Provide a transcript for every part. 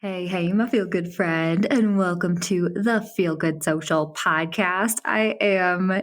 Hey, my feel good friend, and welcome to the Feel Good Social podcast. I am,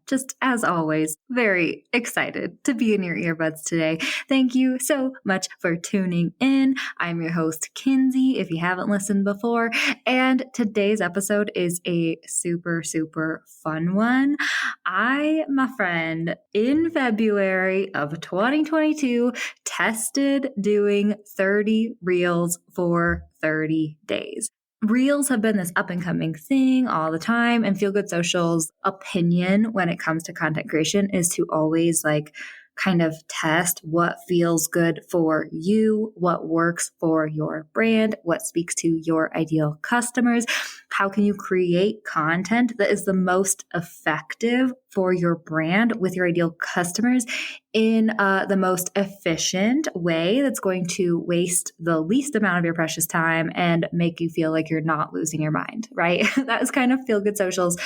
just as always, very excited to be in your earbuds today. Thank you so much for tuning in. I'm your host, Kinsey, if you haven't listened before, and today's episode is a super, super fun one. My friend, in February of 2022, tested doing 30 reels for 30 days. Reels have been this up and coming thing all the time, and Feel Good Social's opinion when it comes to content creation is to always kind of test what feels good for you, what works for your brand, what speaks to your ideal customers. How can you create content that is the most effective for your brand with your ideal customers in the most efficient way that's going to waste the least amount of your precious time and make you feel like you're not losing your mind, right? That is kind of Feel Good Social's,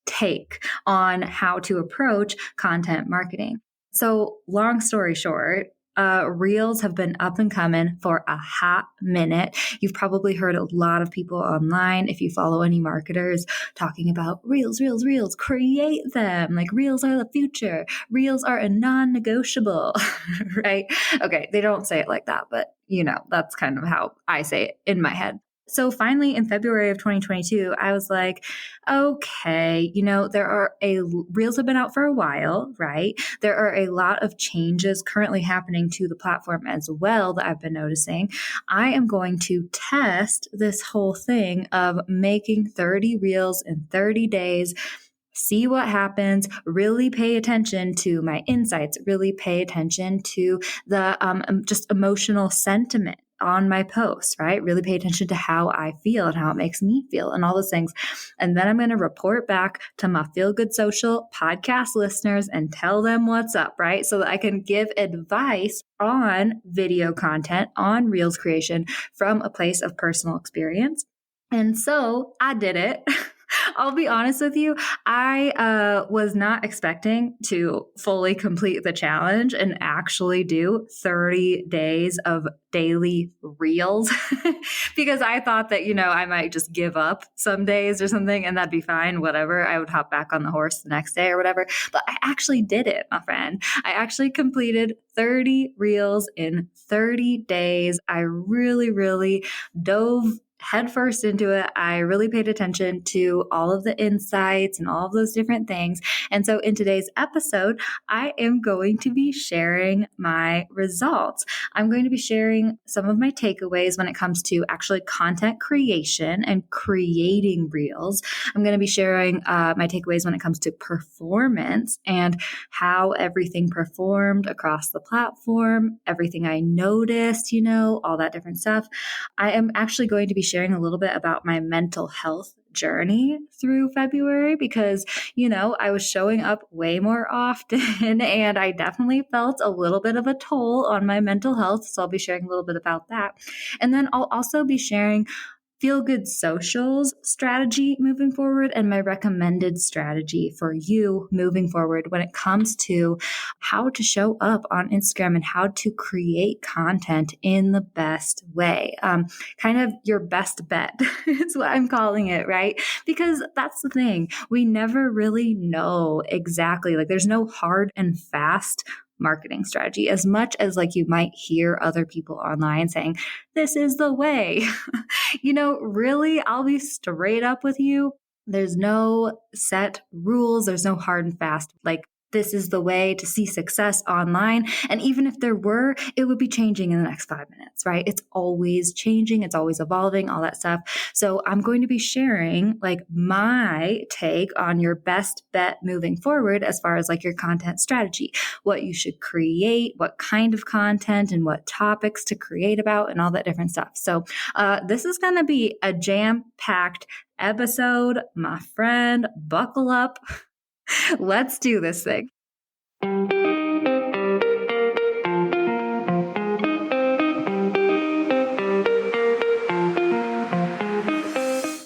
take on how to approach content marketing. So long story short, Reels have been up and coming for a hot minute. You've probably heard a lot of people online, if you follow any marketers, talking about Reels, create them. Like Reels are the future. Reels are a non-negotiable, right? Okay, they don't say it like that, but that's kind of how I say it in my head. So finally, in February of 2022, I was like, okay, Reels have been out for a while, right? There are a lot of changes currently happening to the platform as well that I've been noticing. I am going to test this whole thing of making 30 Reels in 30 days. See what happens, really pay attention to my insights, really pay attention to the just emotional sentiment on my posts, right? Really pay attention to how I feel and how it makes me feel and all those things. And then I'm going to report back to my Feel Good Social podcast listeners and tell them what's up, right? So that I can give advice on video content, on Reels creation from a place of personal experience. And so I did it. I'll be honest with you. I was not expecting to fully complete the challenge and actually do 30 days of daily Reels because I thought that, I might just give up some days or something and that'd be fine, whatever. I would hop back on the horse the next day or whatever. But I actually did it, my friend. I actually completed 30 Reels in 30 days. I really, really dove headfirst into it. I really paid attention to all of the insights and all of those different things. And so in today's episode, I am going to be sharing my results. I'm going to be sharing some of my takeaways when it comes to actually content creation and creating Reels. I'm going to be sharing my takeaways when it comes to performance and how everything performed across the platform, everything I noticed, all that different stuff. I am actually going to be sharing a little bit about my mental health journey through February because, I was showing up way more often and I definitely felt a little bit of a toll on my mental health. So I'll be sharing a little bit about that. And then I'll also be sharing Feel Good Social's strategy moving forward and my recommended strategy for you moving forward when it comes to how to show up on Instagram and how to create content in the best way. Kind of your best bet is what I'm calling it, right? Because that's the thing. We never really know exactly, there's no hard and fast marketing strategy as much as you might hear other people online saying, this is the way. Really, I'll be straight up with you. There's no set rules. There's no hard and fast, this is the way to see success online. And even if there were, it would be changing in the next 5 minutes, right? It's always changing. It's always evolving, all that stuff. So I'm going to be sharing my take on your best bet moving forward as far as your content strategy, what you should create, what kind of content and what topics to create about and all that different stuff. So this is going to be a jam-packed episode, my friend. Buckle up. Let's do this thing.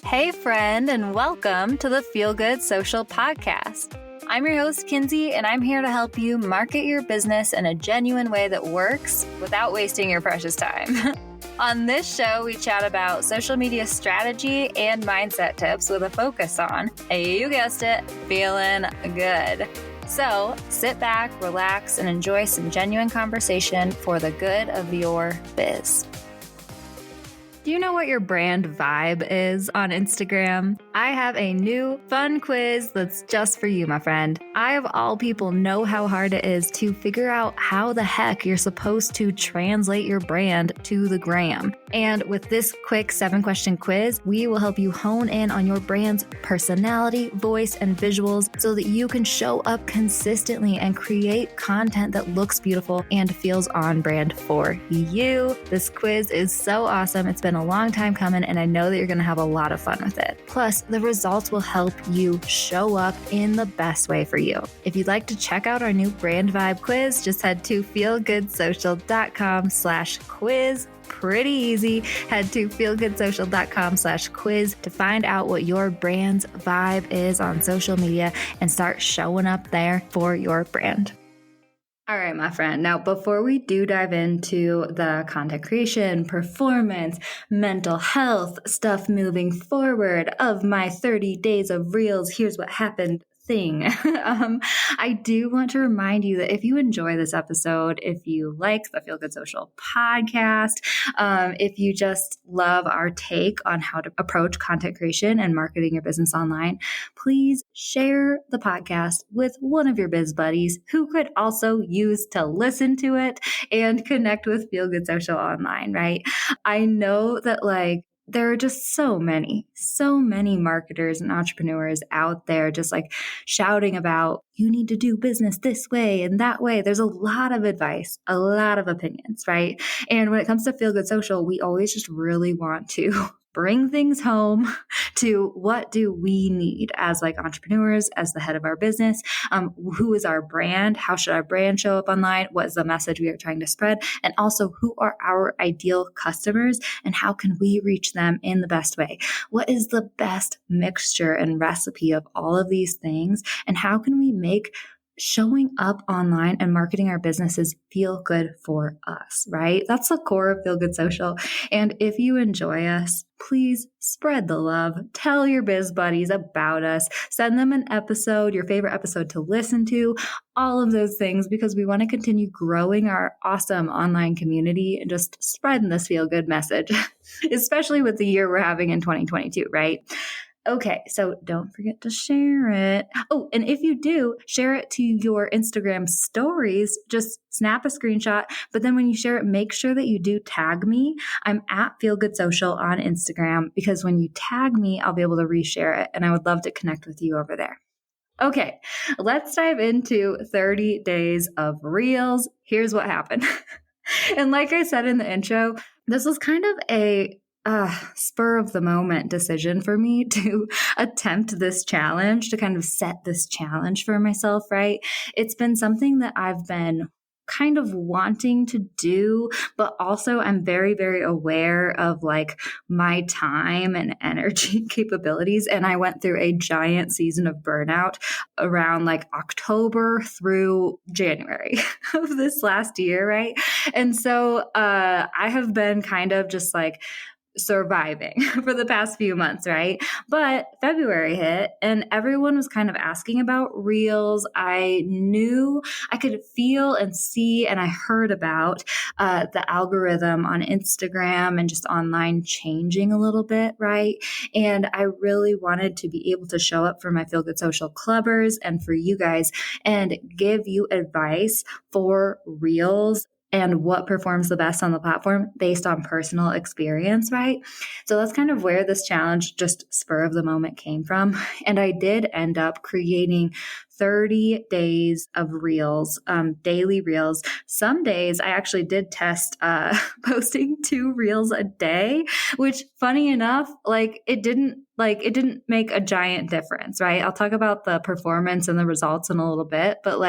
Hey, friend, and welcome to the Feel Good Social Podcast. I'm your host, Kinsey, and I'm here to help you market your business in a genuine way that works without wasting your precious time. On this show, we chat about social media strategy and mindset tips with a focus on, you guessed it, feeling good. So sit back, relax, and enjoy some genuine conversation for the good of your biz. Do you know what your brand vibe is on Instagram? I have a new fun quiz that's just for you, my friend. I, of all people, know how hard it is to figure out how the heck you're supposed to translate your brand to the gram. And with this quick 7-question quiz, we will help you hone in on your brand's personality, voice, and visuals so that you can show up consistently and create content that looks beautiful and feels on brand for you. This quiz is so awesome. It's been a long time coming, and I know that you're going to have a lot of fun with it. Plus, the results will help you show up in the best way for you. If you'd like to check out our new brand vibe quiz, just head to feelgoodsocial.com/quiz. Pretty easy. Head to feelgoodsocial.com/quiz to find out what your brand's vibe is on social media and start showing up there for your brand. All right, my friend. Now, before we do dive into the content creation, performance, mental health stuff moving forward of my 30 days of reels, here's what happened thing. I do want to remind you that if you enjoy this episode, if you like the Feel Good Social podcast, if you just love our take on how to approach content creation and marketing your business online, please share the podcast with one of your biz buddies who could also use to listen to it and connect with Feel Good Social online, right? I know that there are just so many marketers and entrepreneurs out there just shouting about, you need to do business this way and that way. There's a lot of advice, a lot of opinions, right? And when it comes to Feel Good Social, we always just really want to bring things home to what do we need as entrepreneurs, as the head of our business, who is our brand, how should our brand show up online, what is the message we are trying to spread, and also who are our ideal customers and how can we reach them in the best way? What is the best mixture and recipe of all of these things, and how can we make showing up online and marketing our businesses feel good for us, right? That's the core of Feel Good Social. And if you enjoy us, please spread the love. Tell your biz buddies about us. Send them an episode, your favorite episode to listen to, all of those things, because we want to continue growing our awesome online community and just spreading this feel good message, especially with the year we're having in 2022, right? Okay, so don't forget to share it. Oh, and if you do, share it to your Instagram stories. Just snap a screenshot. But then when you share it, make sure that you do tag me. I'm at Feel Good Social on Instagram, because when you tag me, I'll be able to reshare it. And I would love to connect with you over there. Okay, let's dive into 30 days of reels. Here's what happened. And like I said in the intro, this was kind of a spur of the moment decision for me to attempt this challenge, to kind of set this challenge for myself, right? It's been something that I've been kind of wanting to do, but also I'm very, very aware of my time and energy capabilities. And I went through a giant season of burnout around October through January of this last year, right? And so I have been kind of just surviving for the past few months, right? But February hit and everyone was kind of asking about reels. I knew, I could feel and see, and I heard about the algorithm on Instagram and just online changing a little bit, right? And I really wanted to be able to show up for my Feel Good Social clubbers and for you guys and give you advice for reels and what performs the best on the platform based on personal experience, right? So that's kind of where this challenge, just spur of the moment, came from. And I did end up creating 30 days of reels, daily reels. Some days I actually did test posting 2 reels a day, which, funny enough, it didn't make a giant difference, right? I'll talk about the performance and the results in a little bit, but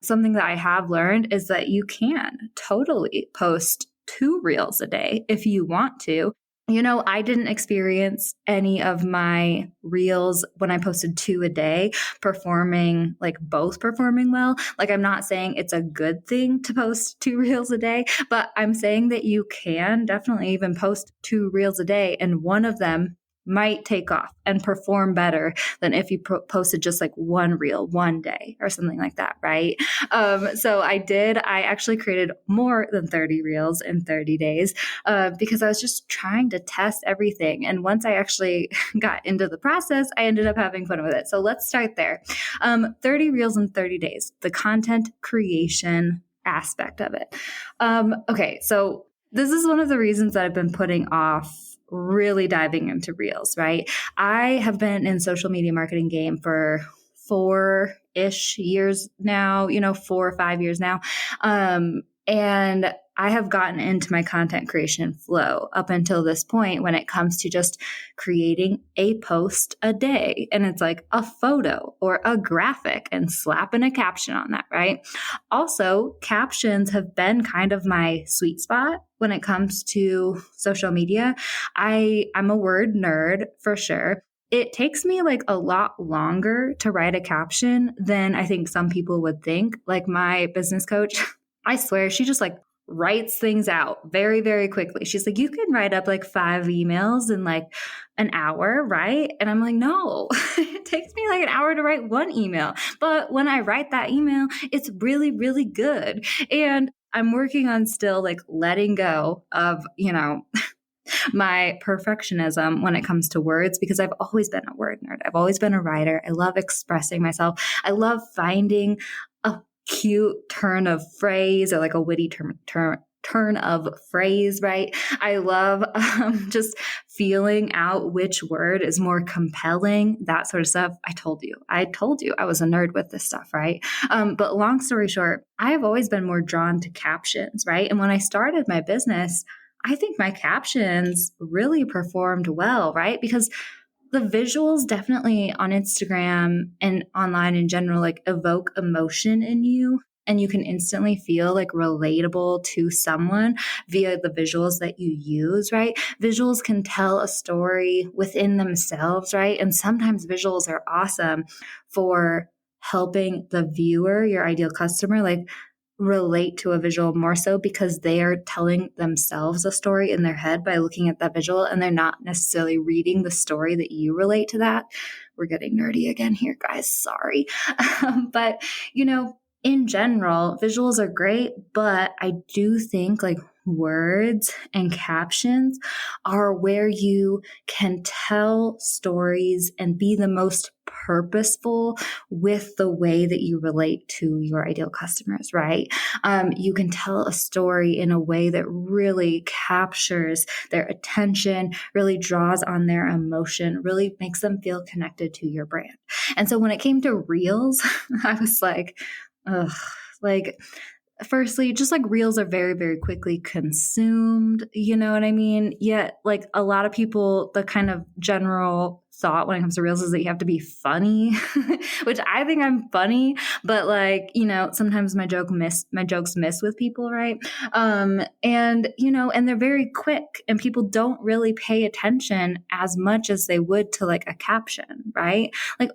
something that I have learned is that you can totally post 2 reels a day if you want to. I didn't experience any of my reels when I posted 2 a day performing, like both performing well. Like, I'm not saying it's a good thing to post 2 reels a day, but I'm saying that you can definitely even post 2 reels a day and one of them might take off and perform better than if you posted just like one reel one day or something like that, right? So I actually created more than 30 reels in 30 days because I was just trying to test everything. And once I actually got into the process, I ended up having fun with it. So let's start there. 30 reels in 30 days, the content creation aspect of it. Okay, so this is one of the reasons that I've been putting off really diving into reels, right? I have been in social media marketing game for 4-ish years now, 4 or 5 years now. And I have gotten into my content creation flow up until this point when it comes to just creating a post a day. And it's like a photo or a graphic and slapping a caption on that, right? Also, captions have been kind of my sweet spot when it comes to social media. I'm a word nerd for sure. It takes me like a lot longer to write a caption than I think some people would think. Like my business coach, I swear she just like writes things out very, very quickly. She's like, you can write up like 5 emails in like an hour, right? And I'm like, no, it takes me like an hour to write one email. But when I write that email, it's really, really good. And I'm working on still like letting go of, my perfectionism when it comes to words because I've always been a word nerd. I've always been a writer. I love expressing myself. I love finding a cute turn of phrase or like a witty turn of phrase, right? I love just feeling out which word is more compelling, that sort of stuff. I told you I was a nerd with this stuff, right? But long story short, I have always been more drawn to captions, right? And when I started my business, I think my captions really performed well, right? Because the visuals definitely on Instagram and online in general, like evoke emotion in you. And you can instantly feel like relatable to someone via the visuals that you use, right? Visuals can tell a story within themselves, right? And sometimes visuals are awesome for helping the viewer, your ideal customer, like relate to a visual more so because they are telling themselves a story in their head by looking at that visual and they're not necessarily reading the story that you relate to that. We're getting nerdy again here, guys. Sorry. But, in general, visuals are great, but I do think like words and captions are where you can tell stories and be the most purposeful with the way that you relate to your ideal customers, right? You can tell a story in a way that really captures their attention, really draws on their emotion, really makes them feel connected to your brand. And so when it came to reels, I was like, ugh, like, firstly, just like reels are very, very quickly consumed. You know what I mean? Yet, like a lot of people, the kind of general thought when it comes to reels is that you have to be funny, which I think I'm funny, but like, sometimes my jokes miss with people, right? And they're very quick and people don't really pay attention as much as they would to like a caption, right? Like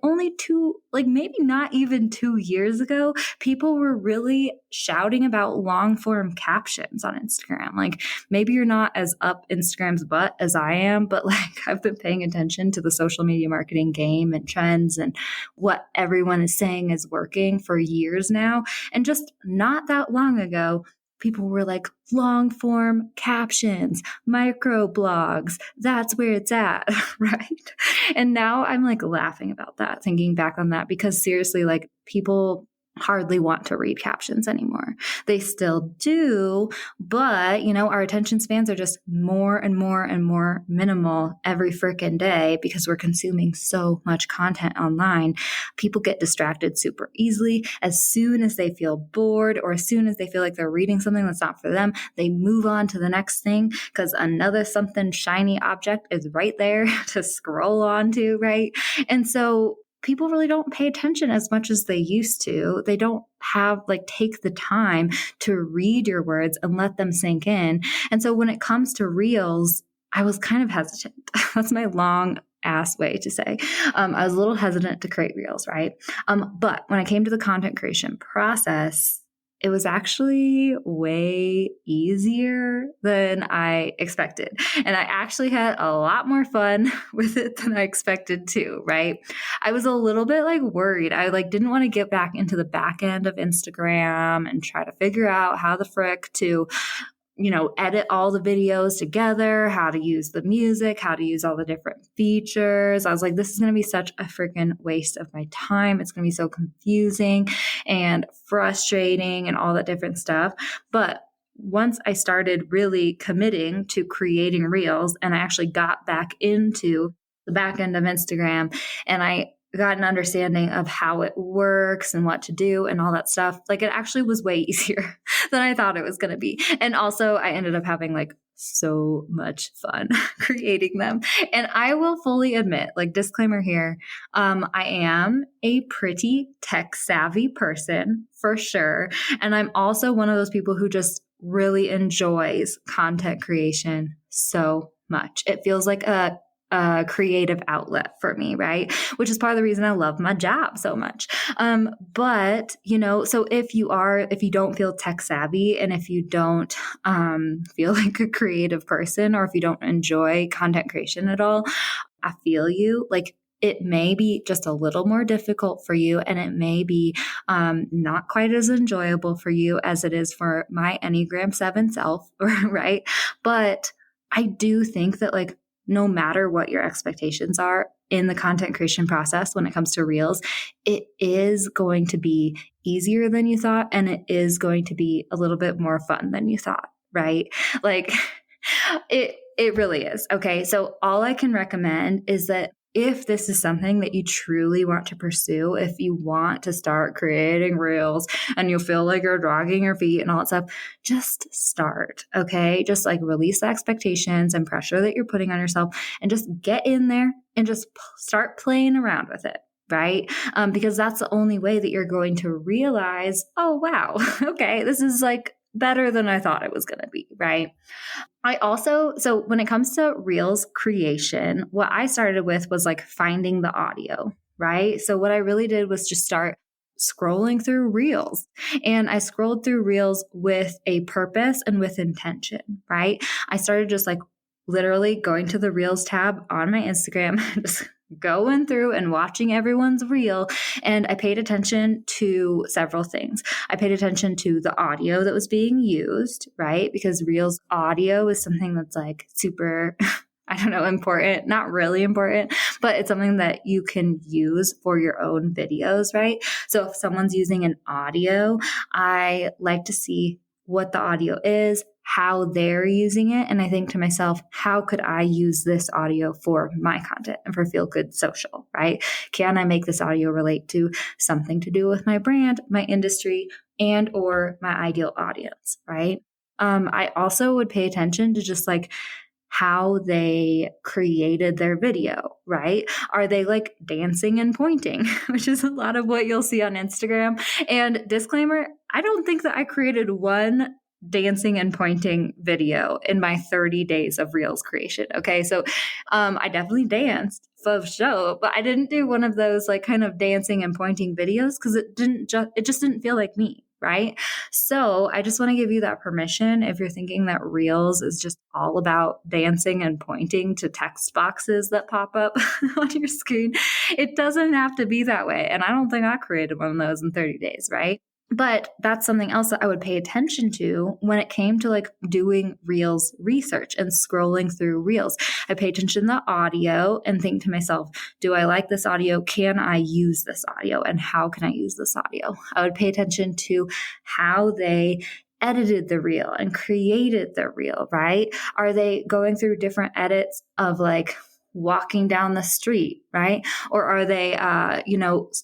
maybe not even 2 years ago, people were really shouting about long form captions on Instagram. Like maybe you're not as up Instagram's butt as I am, but like I've been paying attention to the social media marketing game and trends and what everyone is saying is working for years now. And just not that long ago, people were like long form captions, micro blogs. That's where it's at, right? And now I'm like laughing about that, thinking back on that, because seriously, like people hardly want to read captions anymore. They still do, but our attention spans are just more and more and more minimal every freaking day because we're consuming so much content online. People get distracted super easily. As soon as they feel bored or as soon as they feel like they're reading something that's not for them, they move on to the next thing because another something shiny object is right there to scroll onto, right? And so people really don't pay attention as much as they used to. They don't take the time to read your words and let them sink in. And so when it comes to reels, I was kind of hesitant. That's my long ass way to say. I was a little hesitant to create reels, right? But when I came to the content creation process, it was actually way easier than I expected. And I actually had a lot more fun with it than I expected to, right? I was a little bit like worried. I like didn't want to get back into the back end of Instagram and try to figure out how the frick to edit all the videos together, how to use the music, how to use all the different features. I was like, this is going to be such a freaking waste of my time. It's going to be so confusing and frustrating and all that different stuff. But once I started really committing to creating reels and I actually got back into the back end of Instagram and I got an understanding of how it works and what to do and all that stuff, like it actually was way easier than I thought it was going to be. And also I ended up having like so much fun creating them. And I will fully admit, like disclaimer here, I am a pretty tech savvy person for sure. And I'm also one of those people who just really enjoys content creation so much. It feels like a creative outlet for me, right? Which is part of the reason I love my job so much. But so if you don't feel tech savvy and if you don't feel like a creative person, or if you don't enjoy content creation at all, I feel you. Like it may be just a little more difficult for you, and it may be not quite as enjoyable for you as it is for my Enneagram 7 self, right? But I do think that like no matter what your expectations are in the content creation process when it comes to reels, it is going to be easier than you thought, and it is going to be a little bit more fun than you thought, right? Like it really is. Okay. So all I can recommend is that if this is something that you truly want to pursue, if you want to start creating reels and you feel like you're dragging your feet and all that stuff, just start, okay? Just like release the expectations and pressure that you're putting on yourself and just get in there and just start playing around with it, right? Because that's the only way that you're going to realize, oh, wow, okay, this is like better than I thought it was going to be, right? So when it comes to reels creation, what I started with was like finding the audio, right? So what I really did was just start scrolling through reels, and I scrolled through reels with a purpose and with intention, right? I started just like literally going to the reels tab on my Instagram, just going through and watching everyone's reel. And I paid attention to several things. I paid attention to the audio that was being used, right? Because reels audio is something that's like super, I don't know, important, not really important, but it's something that you can use for your own videos, right? So if someone's using an audio, I like to see what the audio is, how they're using it. And I think to myself, how could I use this audio for my content and for Feel Good Social, right? Can I make this audio relate to something to do with my brand, my industry, and or my ideal audience, right? I also would pay attention to just like how they created their video, right? Are they like dancing and pointing, which is a lot of what you'll see on Instagram. And disclaimer, I don't think that I created one dancing and pointing video in my 30 days of reels creation. Okay. So, I definitely danced for show, but I didn't do one of those like kind of dancing and pointing videos because it just didn't feel like me. Right. So I just want to give you that permission. If you're thinking that reels is just all about dancing and pointing to text boxes that pop up on your screen, it doesn't have to be that way. And I don't think I created one of those in 30 days. Right. But that's something else that I would pay attention to when it came to like doing reels research and scrolling through reels. I pay attention to the audio and think to myself, do I like this audio? Can I use this audio? And how can I use this audio? I would pay attention to how they edited the reel and created the reel, right? Are they going through different edits of like walking down the street, right? Or are they,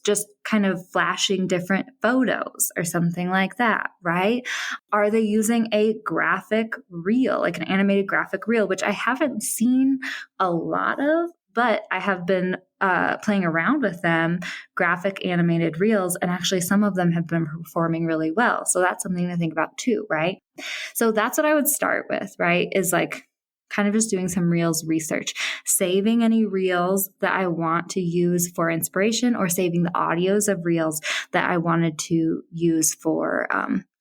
just kind of flashing different photos or something like that, right? Are they using a graphic reel, like an animated graphic reel, which I haven't seen a lot of, but I have been playing around with them, graphic animated reels, and actually some of them have been performing really well. So that's something to think about too, right? So that's what I would start with, right? Is like kind of just doing some Reels research, saving any Reels that I want to use for inspiration, or saving the audios of Reels that I wanted to use for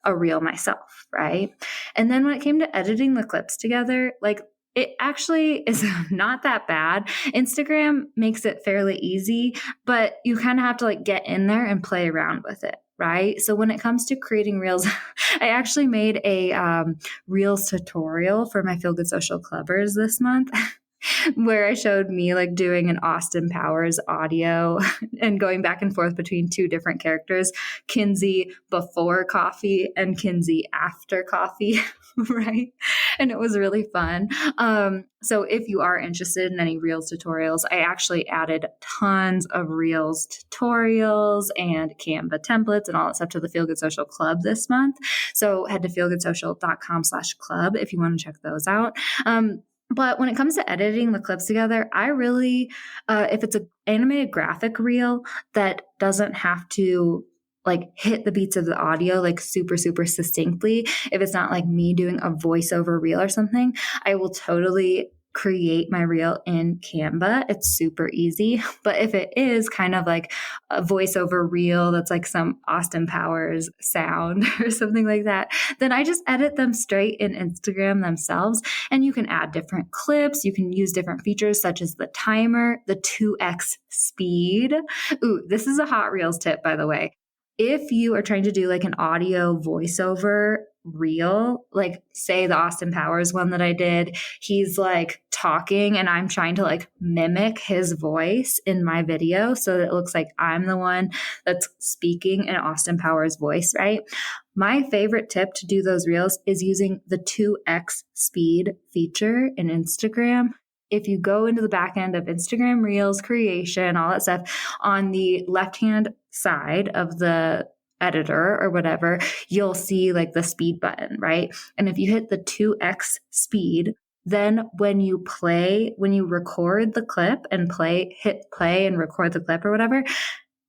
a Reel myself, right? And then when it came to editing the clips together, like, it actually is not that bad. Instagram makes it fairly easy, but you kind of have to like get in there and play around with it, right? So when it comes to creating Reels, I actually made a Reels tutorial for my Feel Good Social Clubbers this month. Where I showed me like doing an Austin Powers audio and going back and forth between two different characters, Kinsey before coffee and Kinsey after coffee, right? And it was really fun. So if you are interested in any Reels tutorials, I actually added tons of Reels tutorials and Canva templates and all that stuff to the Feel Good Social Club this month. So head to feelgoodsocial.com/club if you want to check those out. But when it comes to editing the clips together, I really, if it's an animated graphic reel that doesn't have to like hit the beats of the audio like super, super succinctly, if it's not like me doing a voiceover reel or something, I will totally create my reel in Canva. It's super easy. But if it is kind of like a voiceover reel that's like some Austin Powers sound or something like that, then I just edit them straight in Instagram themselves. And you can add different clips. You can use different features such as the timer, the 2x speed. Ooh, this is a hot Reels tip, by the way. If you are trying to do like an audio voiceover reel, like say the Austin Powers one that I did, he's like talking and I'm trying to like mimic his voice in my video so that it looks like I'm the one that's speaking in Austin Powers voice, right? My favorite tip to do those reels is using the 2x speed feature in Instagram. If you go into the back end of Instagram Reels creation, all that stuff, on the left-hand side of the editor or whatever, you'll see like the speed button, right? And if you hit the 2x speed, then when you record the clip and hit play and record the clip or whatever,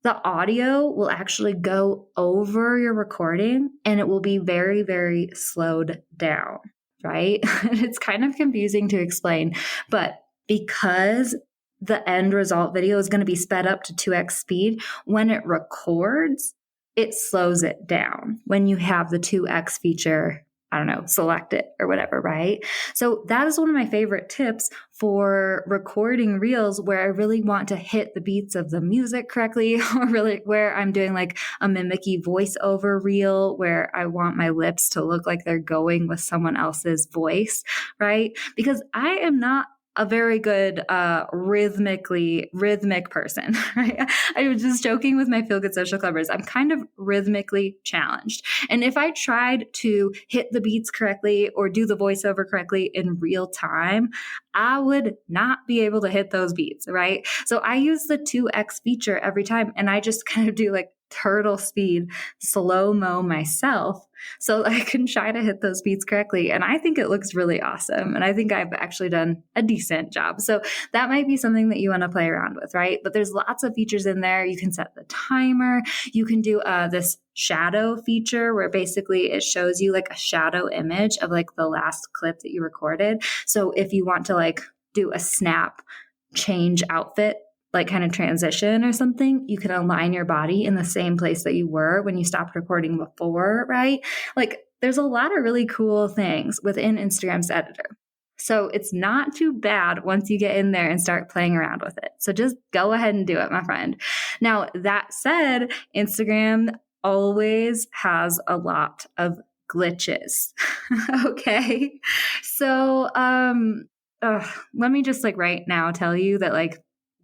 the audio will actually go over your recording and it will be very, very slowed down, right? It's kind of confusing to explain, but because the end result video is going to be sped up to 2x speed, when it records, it slows it down when you have the 2x feature, I don't know, select it or whatever, right? So that is one of my favorite tips for recording reels where I really want to hit the beats of the music correctly, or really where I'm doing like a mimicky voiceover reel where I want my lips to look like they're going with someone else's voice, right? Because I am not a very good rhythmic person. Right? I was just joking with my Feel Good Social Clubbers. I'm kind of rhythmically challenged. And if I tried to hit the beats correctly or do the voiceover correctly in real time, I would not be able to hit those beats, right? So I use the 2x feature every time, and I just kind of do like turtle speed slow-mo myself so I can try to hit those beats correctly. And I think it looks really awesome. And I think I've actually done a decent job. So that might be something that you want to play around with, right? But there's lots of features in there. You can set the timer. You can do this shadow feature where basically it shows you like a shadow image of like the last clip that you recorded. So if you want to like do a snap change outfit, like kind of transition or something, you can align your body in the same place that you were when you stopped recording before, right? Like there's a lot of really cool things within Instagram's editor. So it's not too bad once you get in there and start playing around with it. So just go ahead and do it, my friend. Now, that said, Instagram always has a lot of glitches. Okay. So, let me just like right now tell you that like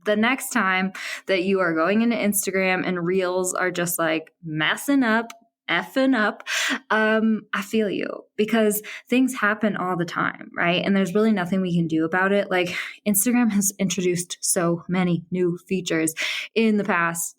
the next time that you are going into Instagram and reels are just like messing up, effing up, I feel you, because things happen all the time, right? And there's really nothing we can do about it. Like Instagram has introduced so many new features in the past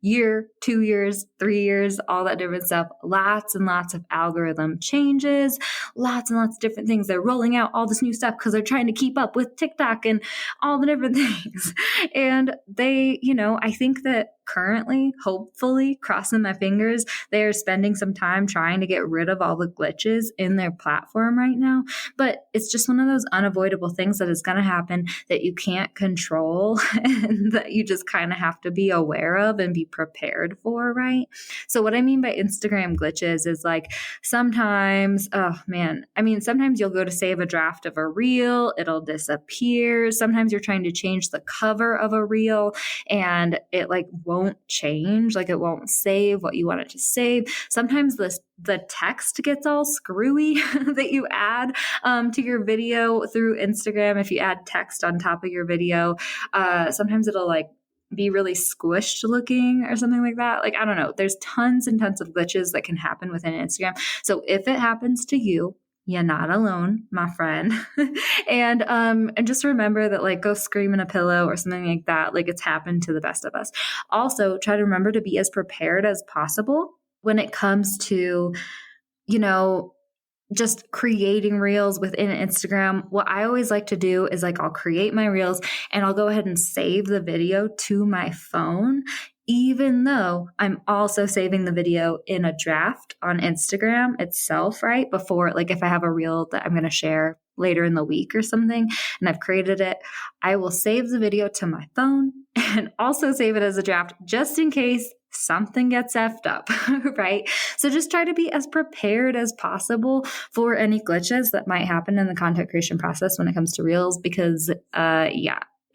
year, 2 years, 3 years, all that different stuff. Lots and lots of algorithm changes, lots and lots of different things. They're rolling out all this new stuff because they're trying to keep up with TikTok and all the different things. And they, I think that currently, hopefully, crossing my fingers, they are spending some time trying to get rid of all the glitches in their platform right now. But it's just one of those unavoidable things that is going to happen that you can't control and that you just kind of have to be aware of and be prepared for, right? So what I mean by Instagram glitches is like sometimes, sometimes you'll go to save a draft of a reel, it'll disappear. Sometimes you're trying to change the cover of a reel and it like won't change, like it won't save what you want it to save. Sometimes the text gets all screwy that you add to your video through Instagram. If you add text on top of your video, sometimes it'll like be really squished looking or something like that. Like, I don't know. There's tons and tons of glitches that can happen within Instagram. So if it happens to you, you're not alone, my friend. and just remember that like go scream in a pillow or something like that. Like it's happened to the best of us. Also, try to remember to be as prepared as possible when it comes to, just creating reels within Instagram. What I always like to do is like I'll create my reels and I'll go ahead and save the video to my phone, even though I'm also saving the video in a draft on Instagram itself, right? Before, like if I have a reel that I'm going to share later in the week or something and I've created it, I will save the video to my phone and also save it as a draft just in case something gets effed up, right? So just try to be as prepared as possible for any glitches that might happen in the content creation process when it comes to reels, because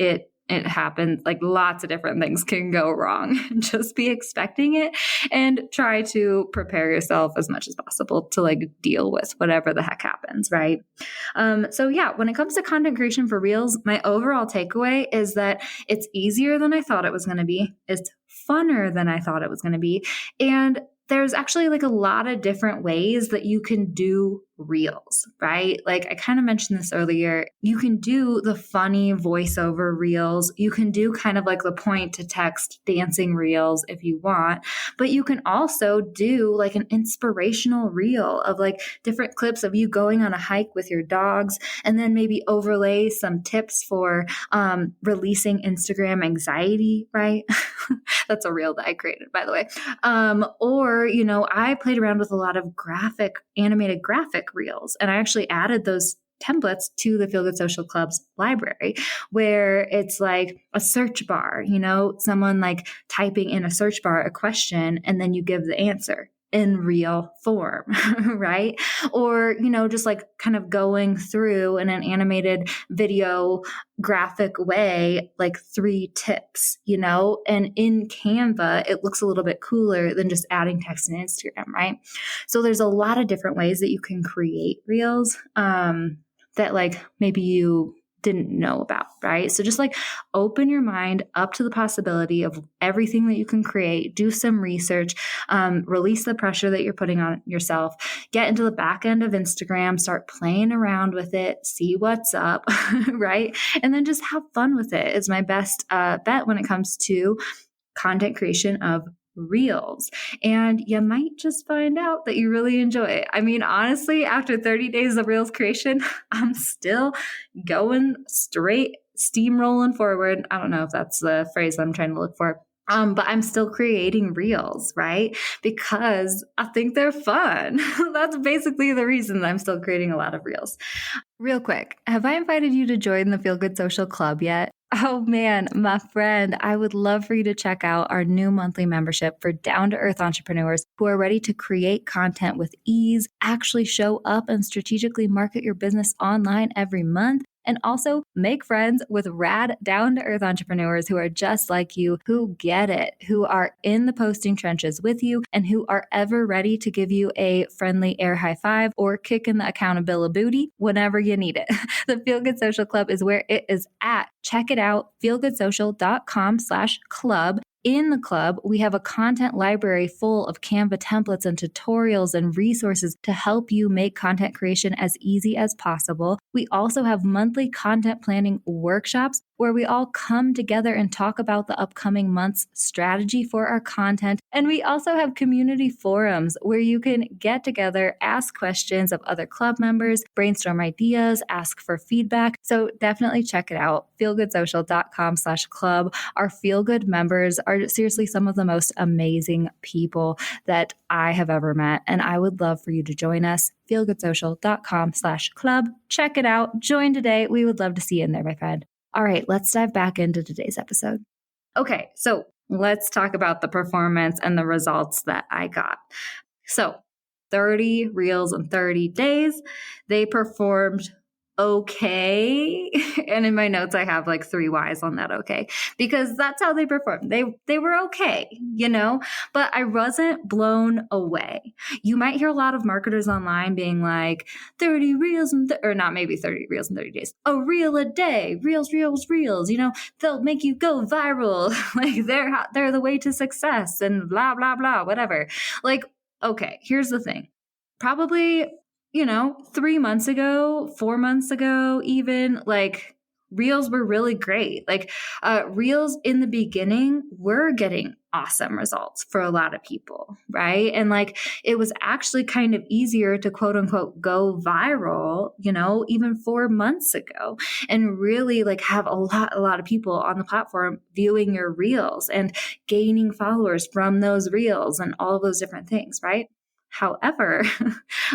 it happens. Like lots of different things can go wrong. Just be expecting it and try to prepare yourself as much as possible to like deal with whatever the heck happens, right? When it comes to content creation for reels, my overall takeaway is that it's easier than I thought it was going to be. It's funner than I thought it was going to be. And there's actually like a lot of different ways that you can do reels, right? Like I kind of mentioned this earlier. You can do the funny voiceover reels. You can do kind of like the point to text dancing reels if you want, but you can also do like an inspirational reel of like different clips of you going on a hike with your dogs and then maybe overlay some tips for releasing Instagram anxiety, right? That's a reel that I created, by the way. I played around with a lot of animated graphic reels, and I actually added those templates to the Feel Good Social Club's library, where it's like a search bar, someone like typing in a search bar a question, and then you give the answer in real form, right? Or, just like kind of going through in an animated video graphic way, like 3 tips, and in Canva, it looks a little bit cooler than just adding text in Instagram, right? So there's a lot of different ways that you can create reels that like maybe you didn't know about, right? So just like open your mind up to the possibility of everything that you can create, do some research, release the pressure that you're putting on yourself, get into the back end of Instagram, start playing around with it, see what's up, right? And then just have fun with it is my best bet when it comes to content creation of reels. And you might just find out that you really enjoy it. I mean, honestly, after 30 days of reels creation, I'm still going straight, steamrolling forward. I don't know if that's the phrase I'm trying to look for. But I'm still creating reels, right? Because I think they're fun. That's basically the reason that I'm still creating a lot of reels. Real quick, have I invited you to join the Feel Good Social Club yet? Oh man, my friend, I would love for you to check out our new monthly membership for down-to-earth entrepreneurs who are ready to create content with ease, actually show up and strategically market your business online every month, and also make friends with rad down-to-earth entrepreneurs who are just like you, who get it, who are in the posting trenches with you, and who are ever ready to give you a friendly air high five or kick in the accountability booty whenever you need it. The Feel Good Social Club is where it is at. Check it out, feelgoodsocial.com/club. In the club, we have a content library full of Canva templates and tutorials and resources to help you make content creation as easy as possible. We also have monthly content planning workshops where we all come together and talk about the upcoming month's strategy for our content. And we also have community forums where you can get together, ask questions of other club members, brainstorm ideas, ask for feedback. So definitely check it out. feelgoodsocial.com/club. Our Feel Good members are seriously some of the most amazing people that I have ever met. And I would love for you to join us. feelgoodsocial.com/club. Check it out. Join today. We would love to see you in there, my friend. All right, let's dive back into today's episode. Okay, so let's talk about the performance and the results that I got. So 30 reels in 30 days. They performed okay. And in my notes, I have like 3 Ys on that okay, because that's how they performed. They were okay, but I wasn't blown away. You might hear a lot of marketers online being like 30 reels or not maybe 30 reels in 30 days, a reel a day, reels, they'll make you go viral. Like they're the way to success and blah, blah, blah, whatever. Like, okay, here's the thing. Probably 3 months ago, 4 months ago, even like reels were really great. Like reels in the beginning were getting awesome results for a lot of people, right? And like it was actually kind of easier to quote unquote go viral, even 4 months ago, and really like have a lot of people on the platform viewing your reels and gaining followers from those reels and all of those different things, right? However,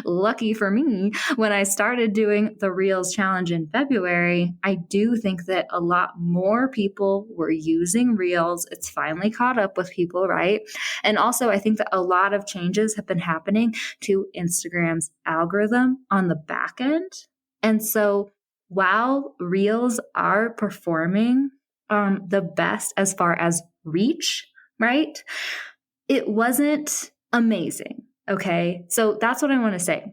lucky for me, when I started doing the Reels challenge in February, I do think that a lot more people were using Reels. It's finally caught up with people, right? And also, I think that a lot of changes have been happening to Instagram's algorithm on the back end. And so while Reels are performing the best as far as reach, right? It wasn't amazing. Okay, so that's what I want to say.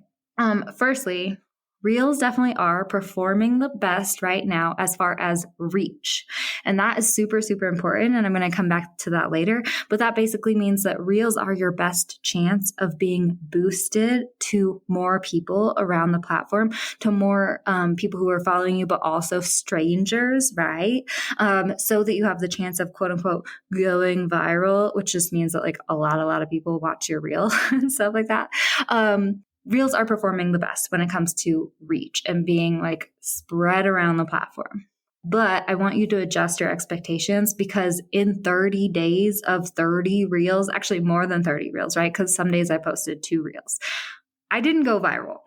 Firstly, Reels definitely are performing the best right now as far as reach. And that is super, super important. And I'm going to come back to that later. But that basically means that Reels are your best chance of being boosted to more people around the platform, to more people who are following you, but also strangers, right? So that you have the chance of quote unquote going viral, which just means that like a lot of people watch your reel and stuff like that. Reels are performing the best when it comes to reach and being like spread around the platform. But I want you to adjust your expectations, because in 30 days of 30 reels, actually more than 30 reels, right? Because some days I posted 2 reels. I didn't go viral.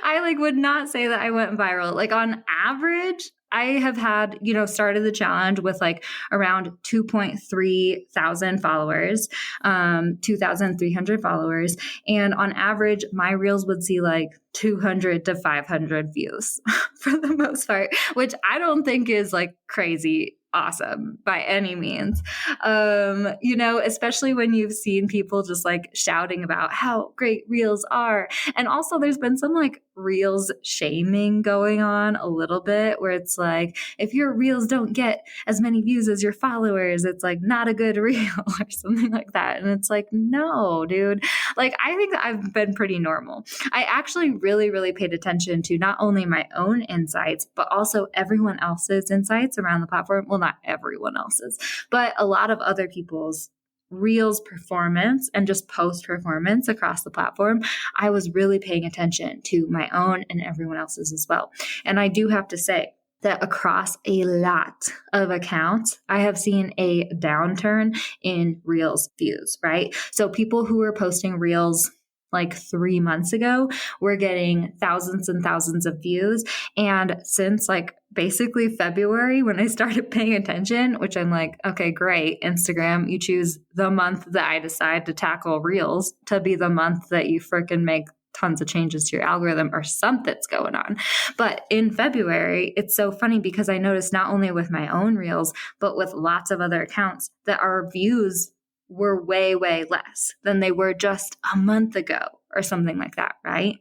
I would not say that I went viral. Like on average, I have had, started the challenge with like around 2.3 thousand followers, 2,300 followers. And on average, my reels would see like 200 to 500 views for the most part, which I don't think is like crazy awesome by any means. Especially when you've seen people just like shouting about how great reels are. And also there's been some like reels shaming going on a little bit, where it's like, if your reels don't get as many views as your followers, it's like not a good reel or something like that. And it's like, no, dude, like I think that I've been pretty normal. I actually really, really paid attention to not only my own insights, but also everyone else's insights around the platform. Well, not everyone else's, but a lot of other people's reels performance and just post performance across the platform. I was really paying attention to my own and everyone else's as well. And I do have to say that across a lot of accounts, I have seen a downturn in reels views, right? So people who were posting reels like 3 months ago, we're getting thousands and thousands of views. And since like basically February, when I started paying attention, which I'm like, okay, great, Instagram, you choose the month that I decide to tackle reels to be the month that you freaking make tons of changes to your algorithm or something's going on. But in February, it's so funny because I noticed not only with my own reels, but with lots of other accounts that our views were way, way less than they were just a month ago or something like that, right?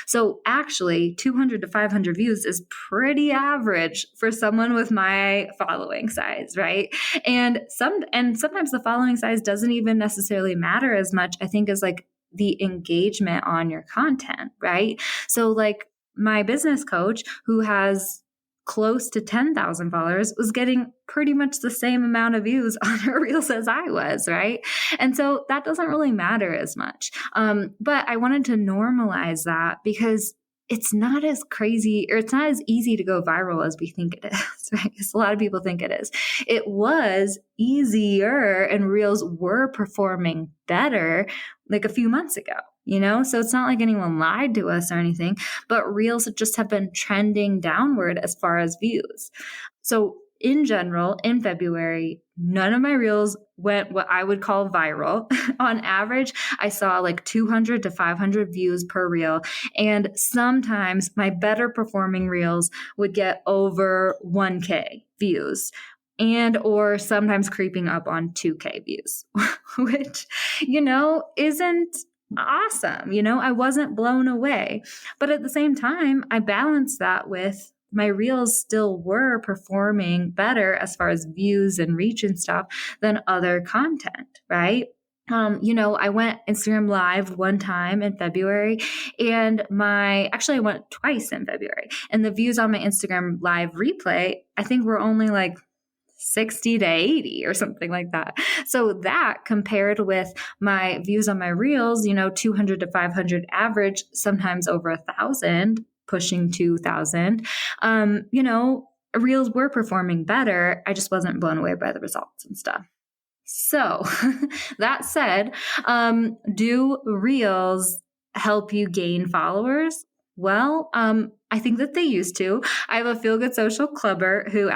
So actually 200 to 500 views is pretty average for someone with my following size, right? And sometimes the following size doesn't even necessarily matter as much, I think, as like the engagement on your content, right? So like my business coach who has close to 10,000 followers was getting pretty much the same amount of views on her reels as I was, right? And so that doesn't really matter as much. But I wanted to normalize that because it's not as crazy, or it's not as easy to go viral as we think it is, right? Because a lot of people think it is. It was easier and reels were performing better like a few months ago, So it's not like anyone lied to us or anything, but reels just have been trending downward as far as views. So in general, in February, none of my reels went what I would call viral. On average, I saw like 200 to 500 views per reel. And sometimes my better performing reels would get over 1K views and or sometimes creeping up on 2K views, which, isn't awesome. I wasn't blown away. But at the same time, I balanced that with my reels still were performing better as far as views and reach and stuff than other content, right? I went Instagram live one time in February and I went twice in February, and the views on my Instagram live replay, I think were only like 60 to 80 or something like that. So that compared with my views on my reels, 200 to 500 average, sometimes over 1,000, pushing 2,000, reels were performing better. I just wasn't blown away by the results and stuff. So that said, do reels help you gain followers? Well, I think that they used to. I have a Feel Good Social clubber who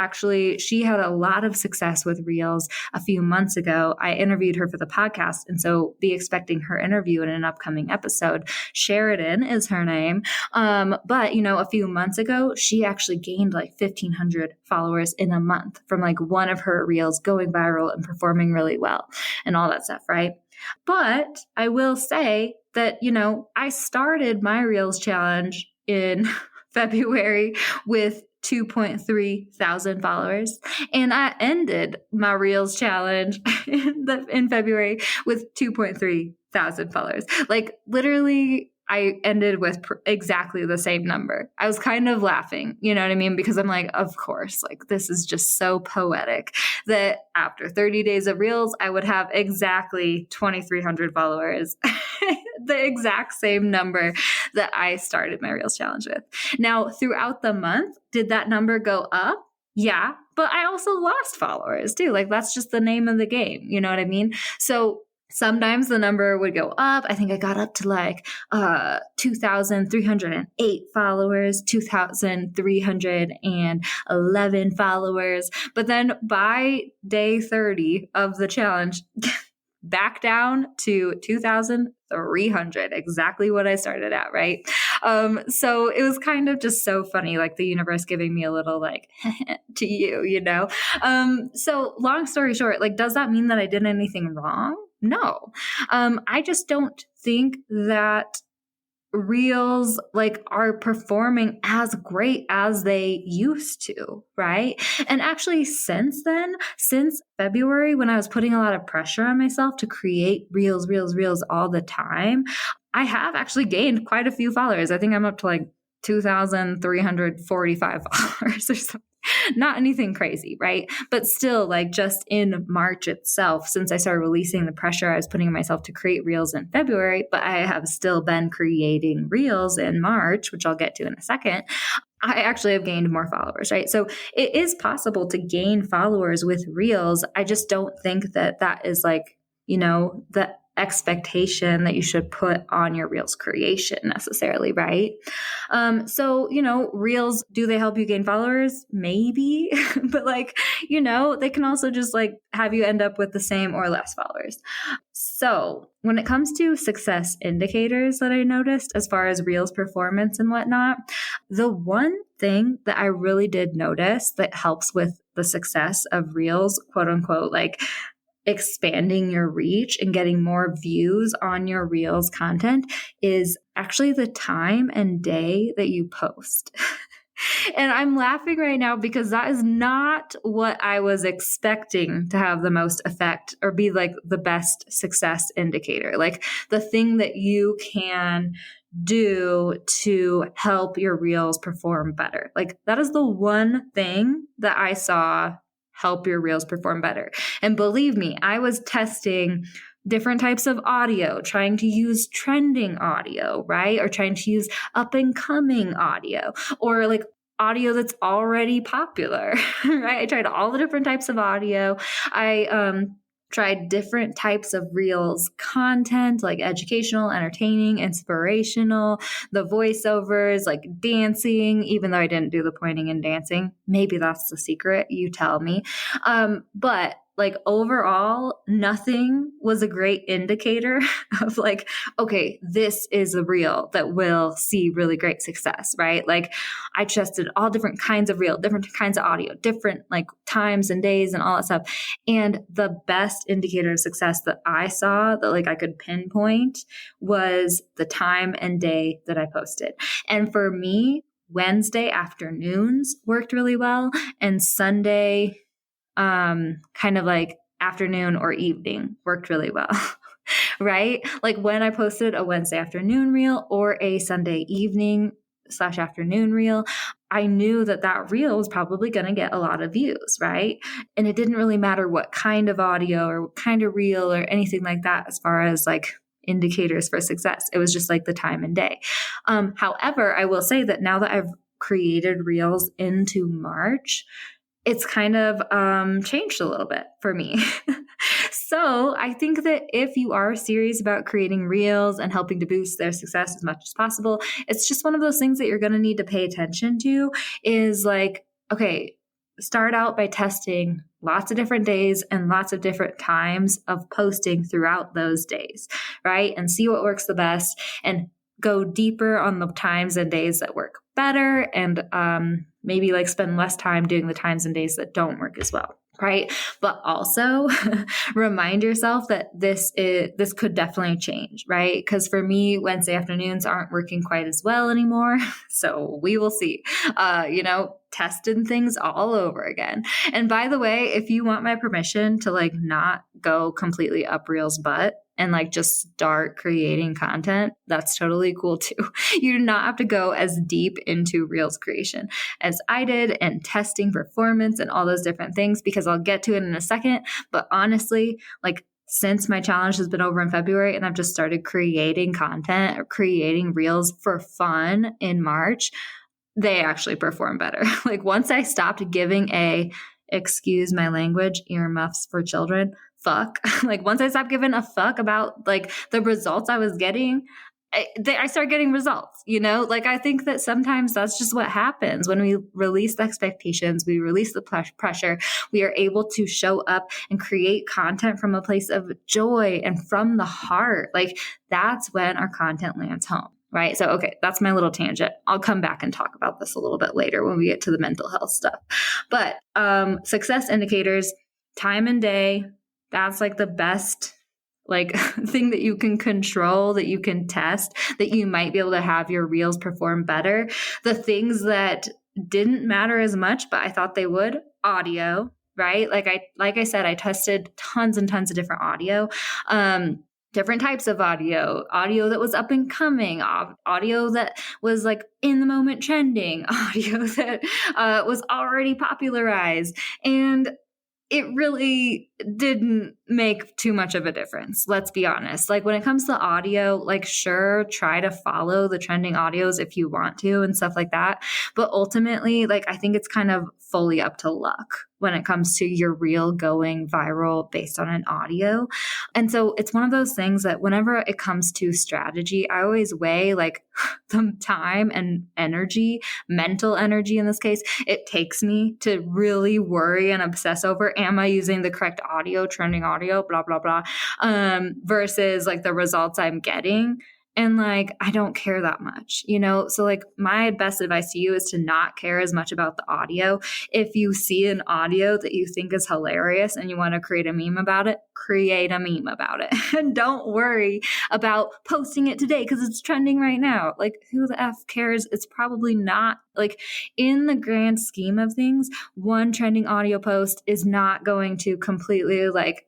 she had a lot of success with reels a few months ago. I interviewed her for the podcast, and so be expecting her interview in an upcoming episode. Sheridan is her name. But a few months ago, she actually gained like 1,500 followers in a month from like one of her reels going viral and performing really well and all that stuff, right? But I will say that, I started my Reels challenge in February with 2.3 thousand followers. And I ended my Reels challenge in February with 2.3 thousand followers. Like literally, I ended with exactly the same number. I was kind of laughing, you know what I mean? Because I'm like, of course, like this is just so poetic that after 30 days of Reels, I would have exactly 2,300 followers, the exact same number that I started my Reels challenge with. Now, throughout the month, did that number go up? Yeah, but I also lost followers too. Like that's just the name of the game. You know what I mean? So sometimes the number would go up. I think I got up to like 2,308 followers, 2,311 followers. But then by day 30 of the challenge, back down to 2,300, exactly what I started at, right? So it was kind of just so funny, like the universe giving me a little like to you. So long story short, like, does that mean that I did anything wrong? No. I just don't think that reels like are performing as great as they used to, right? And actually since February, when I was putting a lot of pressure on myself to create reels all the time, I have actually gained quite a few followers. I think I'm up to like 2,345 followers or something. Not anything crazy, right? But still, like just in March itself, since I started releasing the pressure I was putting on myself to create reels in February, but I have still been creating reels in March, which I'll get to in a second, I actually have gained more followers, right? So it is possible to gain followers with reels. I just don't think that that is like, the expectation that you should put on your reels creation necessarily, right? So, reels, do they help you gain followers? Maybe, but like, they can also just like have you end up with the same or less followers. So when it comes to success indicators that I noticed as far as reels performance and whatnot, the one thing that I really did notice that helps with the success of reels, quote unquote, like expanding your reach and getting more views on your reels content is actually the time and day that you post. And I'm laughing right now because that is not what I was expecting to have the most effect or be like the best success indicator. Like the thing that you can do to help your reels perform better? Like, that is the one thing that I saw help your reels perform better. And believe me, I was testing different types of audio, trying to use trending audio, right? Or trying to use up and coming audio, or like audio that's already popular, right? I tried all the different types of audio. I tried different types of reels content, like educational, entertaining, inspirational, the voiceovers, like dancing, even though I didn't do the pointing and dancing. Maybe that's the secret. You tell me. But like overall, nothing was a great indicator of like, okay, this is a reel that will see really great success, right? Like, I tested all different kinds of reel, different kinds of audio, different like times and days and all that stuff. And the best indicator of success that I saw that like I could pinpoint was the time and day that I posted. And for me, Wednesday afternoons worked really well, and Sunday kind of like afternoon or evening worked really well. Right? Like when I posted a Wednesday afternoon reel or a Sunday evening / afternoon reel, I knew that that reel was probably going to get a lot of views, right? And it didn't really matter what kind of audio or what kind of reel or anything like that as far as like indicators for success. It was just like the time and day. However, I will say that now that I've created reels into March, it's kind of changed a little bit for me. So I think that if you are serious about creating reels and helping to boost their success as much as possible, it's just one of those things that you're going to need to pay attention to is like, okay, start out by testing lots of different days and lots of different times of posting throughout those days, right? And see what works the best and go deeper on the times and days that work better, and maybe like spend less time doing the times and days that don't work as well, right? But also remind yourself that this could definitely change, right? Because for me, Wednesday afternoons aren't working quite as well anymore. So we will see, testing things all over again. And by the way, if you want my permission to like not go completely up reels butt and like just start creating content, that's totally cool too. You do not have to go as deep into reels creation as I did, and testing performance and all those different things, because I'll get to it in a second. But honestly, like since my challenge has been over in February and I've just started creating content or creating reels for fun in March, they actually perform better. Like once I stopped giving excuse my language, earmuffs for children, fuck. Like once I stopped giving a fuck about like the results I was getting, I started getting results, Like I think that sometimes that's just what happens when we release the expectations, we release the pressure, we are able to show up and create content from a place of joy and from the heart. Like that's when our content lands home. Right. So, okay, that's my little tangent. I'll come back and talk about this a little bit later when we get to the mental health stuff. But success indicators, time and day, that's like the best like thing that you can control, that you can test, that you might be able to have your reels perform better. The things that didn't matter as much, but I thought they would, audio, right? Like I said, I tested tons and tons of different audio. Different types of audio that was up and coming, audio that was like in the moment trending, audio that was already popularized. And it really didn't make too much of a difference. Let's be honest. Like when it comes to audio, like sure, try to follow the trending audios if you want to and stuff like that. But ultimately, like I think it's kind of fully up to luck when it comes to your reel going viral based on an audio. And so it's one of those things that whenever it comes to strategy, I always weigh like the time and energy, mental energy in this case, it takes me to really worry and obsess over, am I using the correct audio, trending audio, blah, blah, blah, versus like the results I'm getting. And like, I don't care that much, So like my best advice to you is to not care as much about the audio. If you see an audio that you think is hilarious and you want to create a meme about it, create a meme about it. And don't worry about posting it today because it's trending right now. Like who the F cares? It's probably not like in the grand scheme of things, one trending audio post is not going to completely like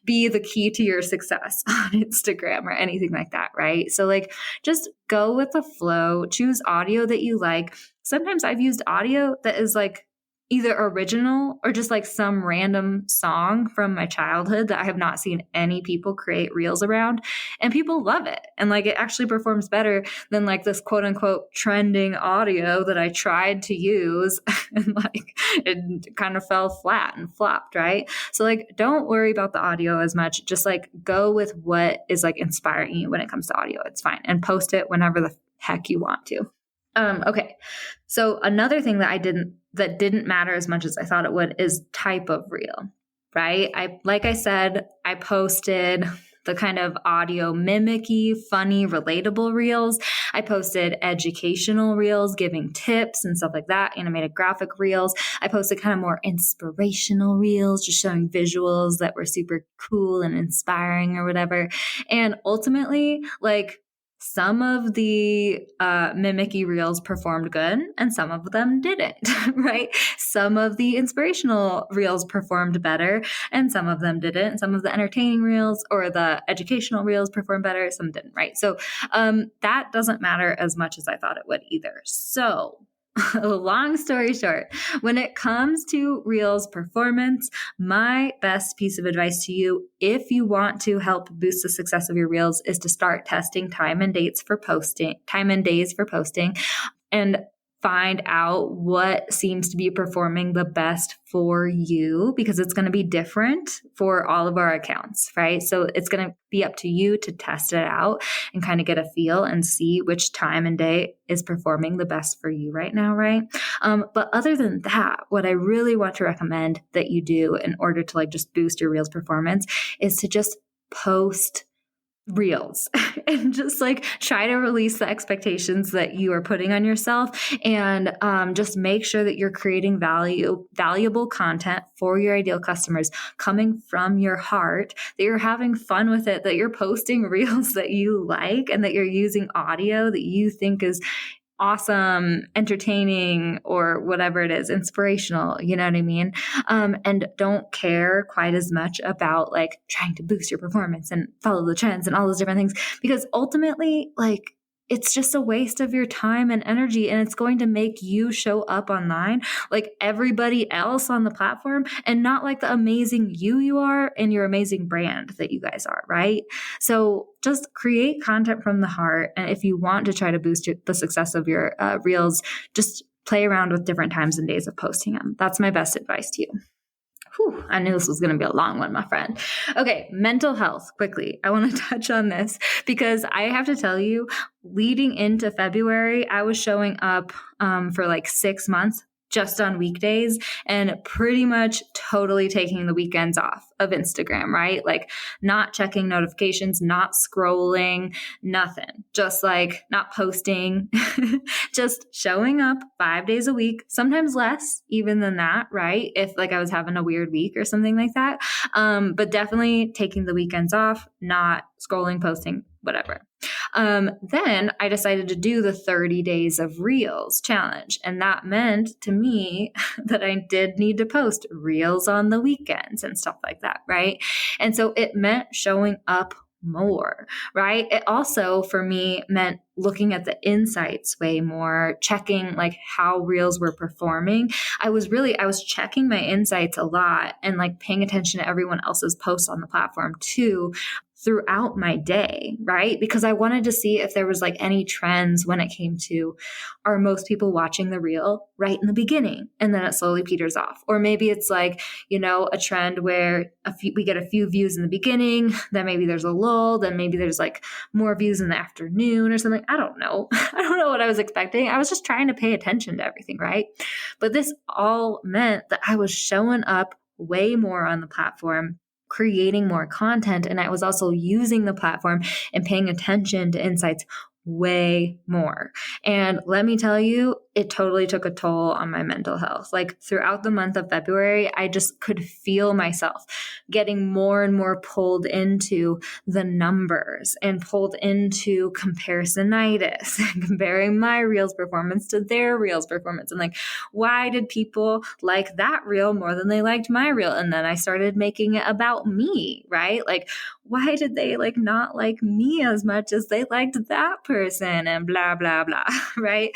be the key to your success on Instagram or anything like that, right? So like just go with the flow, choose audio that you like. Sometimes I've used audio that is like either original or just like some random song from my childhood that I have not seen any people create reels around, and people love it. And like it actually performs better than like this quote unquote trending audio that I tried to use and like it kind of fell flat and flopped, right? So like don't worry about the audio as much. Just like go with what is like inspiring you when it comes to audio. It's fine. And post it whenever the heck you want to. Okay. So another thing that didn't matter as much as I thought it would is type of reel, right? Like I said, I posted the kind of audio mimicky, funny, relatable reels. I posted educational reels, giving tips and stuff like that, animated graphic reels. I posted kind of more inspirational reels, just showing visuals that were super cool and inspiring or whatever. And ultimately, like, some of the mimicky reels performed good and some of them didn't, right? Some of the inspirational reels performed better and some of them didn't. Some of the entertaining reels or the educational reels performed better, some didn't, right? So that doesn't matter as much as I thought it would either. So long story short, when it comes to Reels performance, my best piece of advice to you, if you want to help boost the success of your Reels, is to start testing time and days for posting, and find out what seems to be performing the best for you, because it's going to be different for all of our accounts, right? So it's going to be up to you to test it out and kind of get a feel and see which time and day is performing the best for you right now, right? But other than that, what I really want to recommend that you do in order to like just boost your Reels performance is to just post Reels and just like try to release the expectations that you are putting on yourself, and just make sure that you're creating valuable content for your ideal customers coming from your heart, that you're having fun with it, that you're posting Reels that you like, and that you're using audio that you think is awesome, entertaining, or whatever it is, inspirational, you know what I mean? And don't care quite as much about like trying to boost your performance and follow the trends and all those different things, because ultimately, like, it's just a waste of your time and energy, and it's going to make you show up online like everybody else on the platform and not like the amazing you are and your amazing brand that you guys are, right? So just create content from the heart. And if you want to try to boost the success of your Reels, just play around with different times and days of posting them. That's my best advice to you. Whew, I knew this was going to be a long one, my friend. Okay, mental health, quickly. I want to touch on this because I have to tell you, leading into February, I was showing up for like 6 months just on weekdays and pretty much totally taking the weekends off of Instagram, right? Like not checking notifications, not scrolling, nothing, just like not posting, just showing up 5 days a week, sometimes less even than that, right? If like I was having a weird week or something like that. But definitely taking the weekends off, not scrolling, posting, whatever. Then I decided to do the 30 days of Reels challenge. And that meant to me that I did need to post Reels on the weekends and stuff like that, right? And so it meant showing up more, right? It also, for me, meant looking at the insights way more, checking like how Reels were performing. I was checking my insights a lot and like paying attention to everyone else's posts on the platform too, throughout my day, right? Because I wanted to see if there was like any trends when it came to, are most people watching the reel right in the beginning and then it slowly peters off? Or maybe it's like, you know, a trend where we get a few views in the beginning, then maybe there's a lull, then maybe there's like more views in the afternoon or something. I don't know. I don't know what I was expecting. I was just trying to pay attention to everything, right? But this all meant that I was showing up way more on the platform, creating more content. And I was also using the platform and paying attention to insights way more. And let me tell you, it totally took a toll on my mental health. Like throughout the month of February, I just could feel myself getting more and more pulled into the numbers and pulled into comparisonitis and comparing my Reels performance to their Reels performance. And like, why did people like that Reel more than they liked my Reel? And then I started making it about me, right? Like, why did they like not like me as much as they liked that person, and blah, blah, blah, right?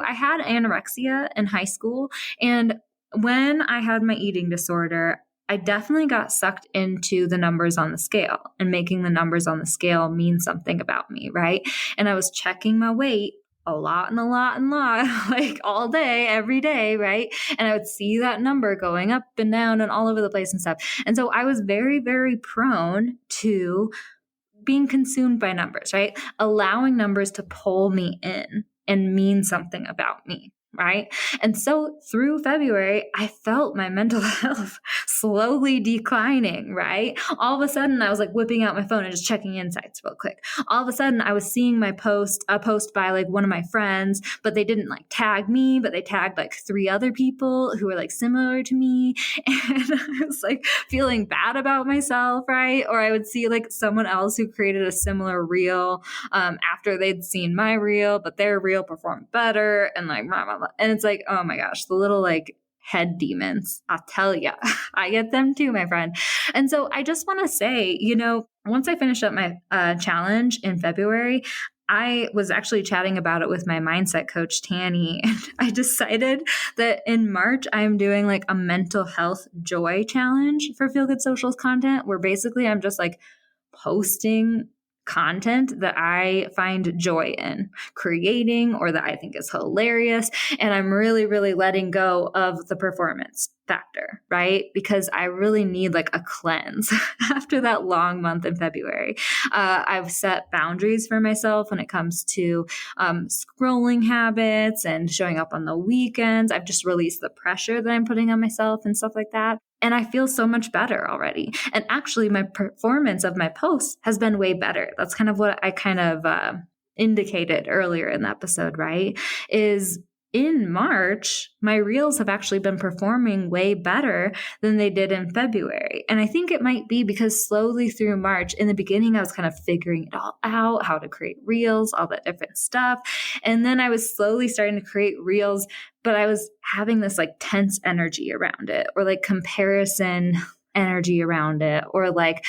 I had anorexia in high school. And when I had my eating disorder, I definitely got sucked into the numbers on the scale and making the numbers on the scale mean something about me, right? And I was checking my weight a lot and a lot and a lot, like all day, every day, right? And I would see that number going up and down and all over the place and stuff. And so I was very, very prone to being consumed by numbers, right? Allowing numbers to pull me in and mean something about me, right? And so through February, I felt my mental health slowly declining, right? All of a sudden, I was like whipping out my phone and just checking insights real quick. All of a sudden, I was seeing a post by like one of my friends, but they didn't like tag me, but they tagged like 3 other people who were like similar to me. And I was like feeling bad about myself, right? Or I would see like someone else who created a similar reel after they'd seen my reel, but their reel performed better, and like blah, blah, blah. And it's like, oh my gosh, the little like head demons, I'll tell you, I get them too, my friend. And so I just want to say, once I finished up my challenge in February, I was actually chatting about it with my mindset coach, Tanny, and I decided that in March, I'm doing like a mental health joy challenge for Feel Good Socials content, where basically I'm just like posting content that I find joy in creating or that I think is hilarious. And I'm really, really letting go of the performance factor, right? Because I really need like a cleanse after that long month in February. I've set boundaries for myself when it comes to scrolling habits and showing up on the weekends. I've just released the pressure that I'm putting on myself and stuff like that. And I feel so much better already. And actually, my performance of my posts has been way better. That's kind of what I kind of indicated earlier in the episode, right? Is in March, my reels have actually been performing way better than they did in February. And I think it might be because slowly through March, in the beginning, I was kind of figuring it all out, how to create reels, all that different stuff. And then I was slowly starting to create reels, but I was having this like tense energy around it, or like comparison energy around it, or like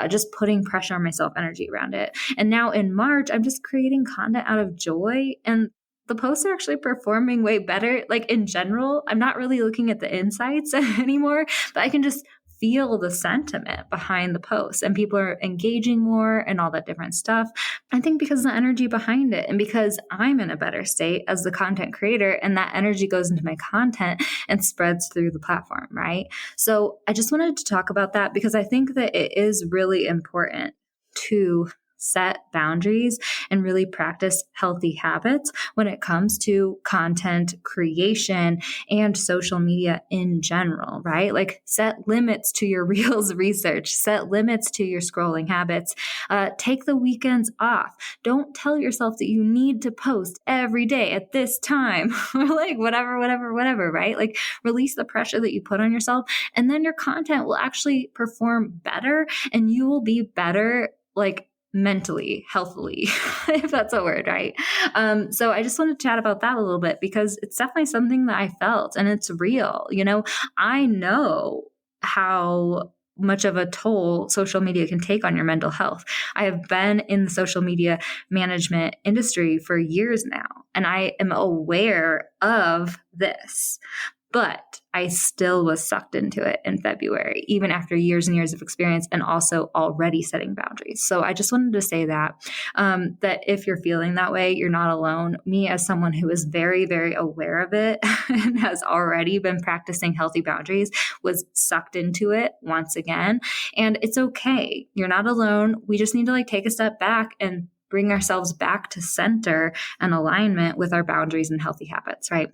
just putting pressure on myself energy around it. And now in March, I'm just creating content out of joy, and the posts are actually performing way better. Like in general, I'm not really looking at the insights anymore, but I can just feel the sentiment behind the posts, and people are engaging more and all that different stuff. I think because of the energy behind it, and because I'm in a better state as the content creator, and that energy goes into my content and spreads through the platform, right? So I just wanted to talk about that because I think that it is really important to set boundaries and really practice healthy habits when it comes to content creation and social media in general, right? Like set limits to your reels research, set limits to your scrolling habits, take the weekends off. Don't tell yourself that you need to post every day at this time or like whatever, right? Like release the pressure that you put on yourself, and then your content will actually perform better, and you will be better, like mentally, healthily, if that's a word, right? So I just want to chat about that a little bit because it's definitely something that I felt, and it's real. I know how much of a toll social media can take on your mental health. I have been in the social media management industry for years now, and I am aware of this. But I still was sucked into it in February, even after years and years of experience, and also already setting boundaries. So I just wanted to say that if you're feeling that way, you're not alone. Me, as someone who is very, very aware of it and has already been practicing healthy boundaries, was sucked into it once again. And it's okay. You're not alone. We just need to take a step back and bring ourselves back to center and alignment with our boundaries and healthy habits, right?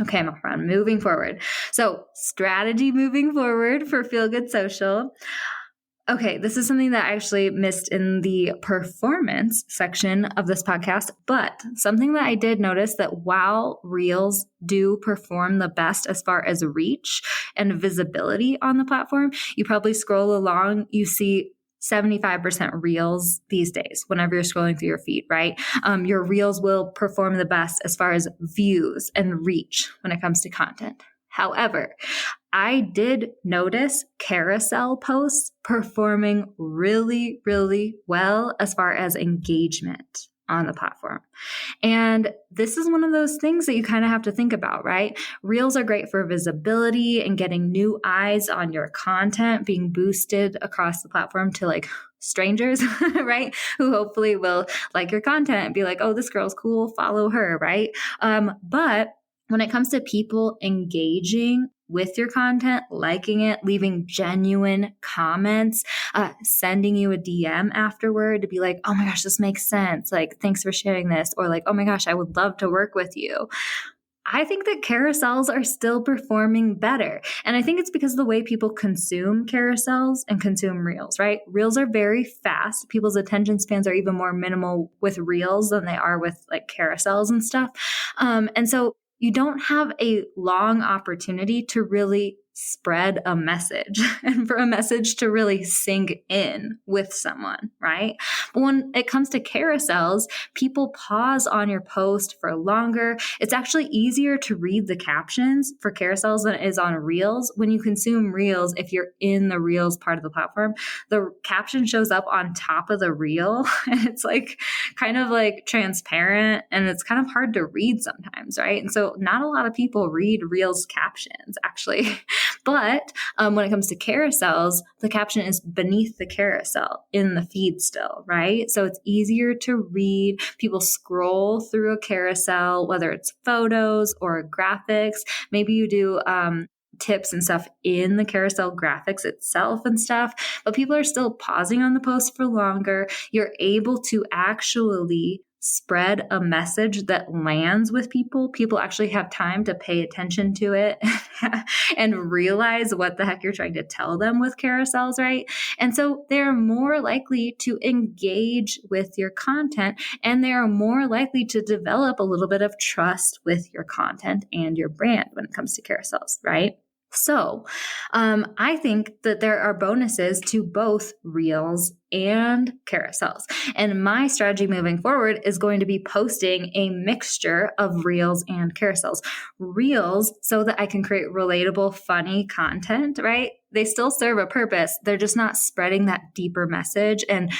Okay, my friend, moving forward. So strategy moving forward for Feel Good Social. Okay, this is something that I actually missed in the performance section of this podcast, but something that I did notice that while Reels do perform the best as far as reach and visibility on the platform, you probably scroll along, you see 75% Reels these days whenever you're scrolling through your feed, right? Your Reels will perform the best as far as views and reach when it comes to content. However, I did notice carousel posts performing really, really well as far as engagement on the platform. And this is one of those things that you kind of have to think about, right? Reels are great for visibility and getting new eyes on your content being boosted across the platform to like strangers, right? Who hopefully will like your content and be like, oh, this girl's cool, follow her, right? But when it comes to people engaging with your content, liking it, leaving genuine comments, sending you a DM afterward to be like, oh my gosh, this makes sense. Like, thanks for sharing this. Or like, oh my gosh, I would love to work with you. I think that carousels are still performing better. And I think it's because of the way people consume carousels and consume reels, right? Reels are very fast. People's attention spans are even more minimal with reels than they are with like carousels and stuff. And so you don't have a long opportunity to really spread a message and for a message to really sink in with someone, right? But when it comes to carousels, people pause on your post for longer. It's actually easier to read the captions for carousels than it is on reels. When you consume reels, if you're in the reels part of the platform, the caption shows up on top of the reel and it's like kind of like transparent and it's kind of hard to read sometimes, right? And so not a lot of people read reels captions actually. But when it comes to carousels, the caption is beneath the carousel in the feed still, right? So it's easier to read. People scroll through a carousel, whether it's photos or graphics. Maybe you do tips and stuff in the carousel graphics itself and stuff, but people are still pausing on the post for longer. You're able to actually spread a message that lands with people. People actually have time to pay attention to it and realize what the heck you're trying to tell them with carousels, right? And so they're more likely to engage with your content and they are more likely to develop a little bit of trust with your content and your brand when it comes to carousels, right? So I think that there are bonuses to both reels and carousels. And my strategy moving forward is going to be posting a mixture of reels and carousels. Reels so that I can create relatable, funny content, right? They still serve a purpose. They're just not spreading that deeper message and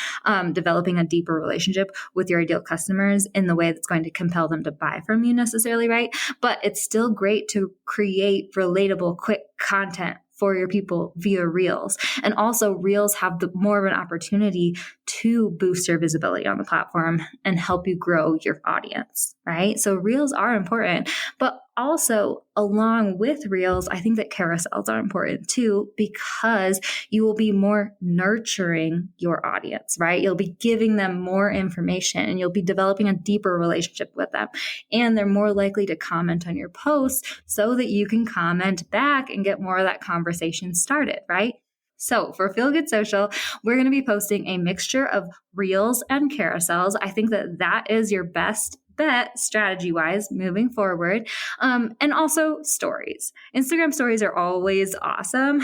developing a deeper relationship with your ideal customers in the way that's going to compel them to buy from you necessarily, right? But it's still great to create relatable, quick content for your people via reels. And also reels have more of an opportunity to boost your visibility on the platform and help you grow your audience, right? So reels are important, but also along with reels, I think that carousels are important too, because you will be more nurturing your audience, right? You'll be giving them more information and you'll be developing a deeper relationship with them. And they're more likely to comment on your posts so that you can comment back and get more of that conversation started, right? So for Feel Good Social, we're going to be posting a mixture of reels and carousels. I think that that is your best bet strategy wise moving forward. And also stories. Instagram stories are always awesome.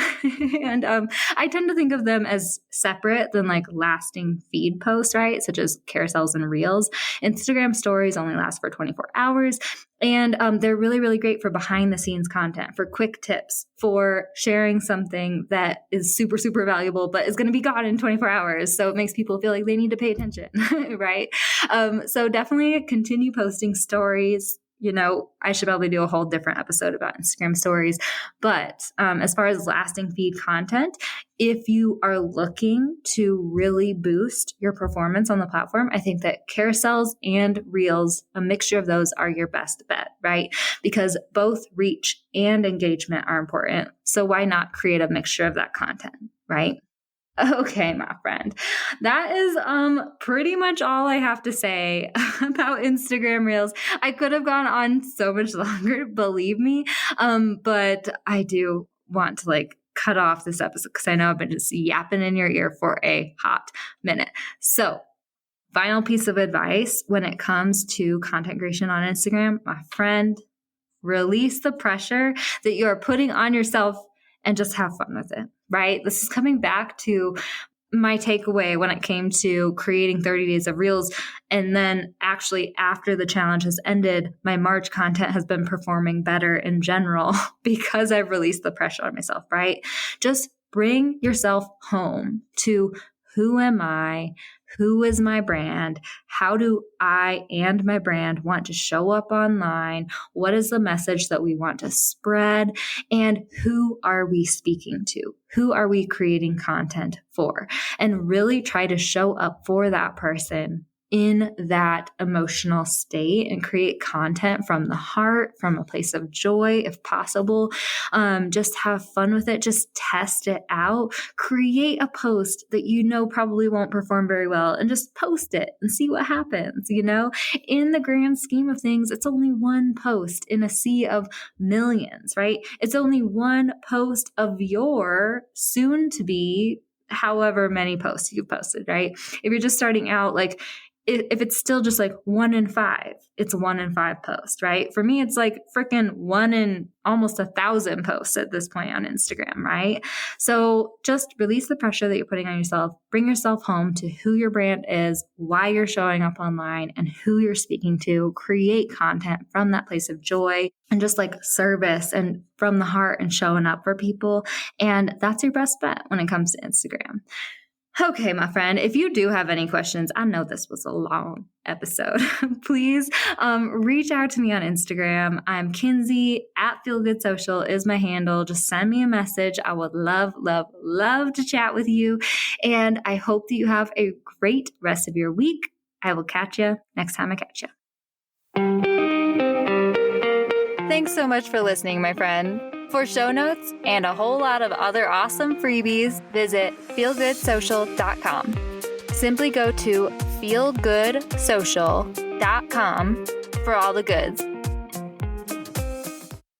And I tend to think of them as separate than like lasting feed posts, right? Such as carousels and reels. Instagram stories only last for 24 hours. And they're really, really great for behind the scenes content, for quick tips, for sharing something that is super, super valuable, but is going to be gone in 24 hours. So it makes people feel like they need to pay attention, right? So definitely continue posting stories. You know, I should probably do a whole different episode about Instagram stories. But as far as lasting feed content, if you are looking to really boost your performance on the platform, I think that carousels and reels, a mixture of those are your best bet, right? Because both reach and engagement are important. So why not create a mixture of that content, right? Okay, my friend. That is pretty much all I have to say about Instagram Reels. I could have gone on so much longer, believe me. But I do want to like cut off this episode because I know I've been just yapping in your ear for a hot minute. So, final piece of advice when it comes to content creation on Instagram, my friend, release the pressure that you are putting on yourself and just have fun with it, right? This is coming back to my takeaway when it came to creating 30 days of reels. And then actually after the challenge has ended, my March content has been performing better in general because I've released the pressure on myself, right? Just bring yourself home to who am I? Who is my brand? How do I and my brand want to show up online? What is the message that we want to spread? And who are we speaking to? Who are we creating content for? And really try to show up for that person in that emotional state and create content from the heart, from a place of joy, if possible. Just have fun with it. Just test it out. Create a post that you know probably won't perform very well and just post it and see what happens. In the grand scheme of things, it's only one post in a sea of millions, right? It's only one post of your soon to be however many posts you've posted, right? If you're just starting out, if it's still just 1 in 5, it's 1 in 5 posts, right? For me, it's freaking 1 in almost 1,000 posts at this point on Instagram, right? So just release the pressure that you're putting on yourself, bring yourself home to who your brand is, why you're showing up online, and who you're speaking to. Create content from that place of joy and just service and from the heart and showing up for people. And that's your best bet when it comes to Instagram. Okay, my friend, if you do have any questions, I know this was a long episode. Please reach out to me on Instagram. I'm Kinsey at Feel Good Social is my handle. Just send me a message. I would love, love, love to chat with you. And I hope that you have a great rest of your week. I will catch you next time I catch you. Thanks so much for listening, my friend. For show notes and a whole lot of other awesome freebies, visit feelgoodsocial.com. Simply go to feelgoodsocial.com for all the goods.